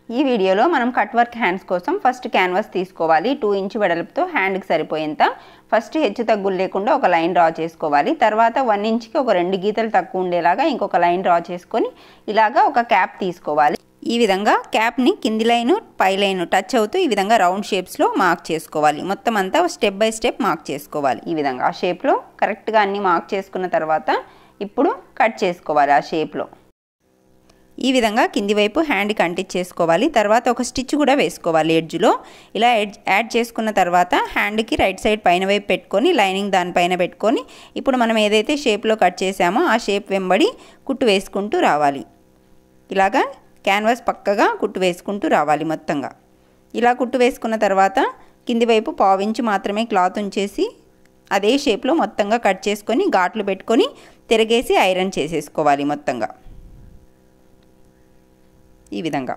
ఈ వీడియోలో మనం కట్ వర్క్ హ్యాండ్స్ కోసం ఫస్ట్ క్యాన్వాస్ తీసుకోవాలి. 2 ఇంచ్ వెడల్పుతో హ్యాండ్కి సరిపోయేంత. ఫస్ట్ హెచ్చు తగ్గులు లేకుండా ఒక లైన్ డ్రా చేసుకోవాలి. తర్వాత 1 ఇంచ్కి ఒక 2 గీతలు తక్కువ ఉండేలాగా ఇంకొక లైన్ డ్రా చేసుకొని ఇలాగా ఒక క్యాప్ తీసుకోవాలి. ఈ విధంగా క్యాప్ని కింది లైను పై లైను టచ్ అవుతూ ఈ విధంగా రౌండ్ షేప్స్లో మార్క్ చేసుకోవాలి. మొత్తం అంతా స్టెప్ బై స్టెప్ మార్క్ చేసుకోవాలి. ఈ విధంగా ఆ షేప్లో కరెక్ట్గా అన్నీ మార్క్ చేసుకున్న తర్వాత ఇప్పుడు కట్ చేసుకోవాలి. ఆ షేప్లో ఈ విధంగా కింది వైపు హ్యాండ్కి అంటించేసుకోవాలి. తర్వాత ఒక స్టిచ్ కూడా వేసుకోవాలి ఎడ్జ్లో. ఇలా యాడ్ చేసుకున్న తర్వాత హ్యాండ్కి రైట్ సైడ్ పైన వైపు పెట్టుకొని లైనింగ్ దానిపైన పెట్టుకొని ఇప్పుడు మనం ఏదైతే షేప్లో కట్ చేసామో ఆ షేప్ వెంబడి కుట్టు వేసుకుంటూ రావాలి. ఇలాగా క్యాన్వాస్ పక్కగా కుట్టు వేసుకుంటూ రావాలి మొత్తంగా. ఇలా కుట్టు వేసుకున్న తర్వాత కింది వైపు 1/4 ఇంచు మాత్రమే క్లాత్ ఉంచేసి అదే షేప్లో మొత్తంగా కట్ చేసుకొని ఘాట్లు పెట్టుకొని తిరగేసి ఐరన్ చేసేసుకోవాలి మొత్తంగా ఈ విధంగా.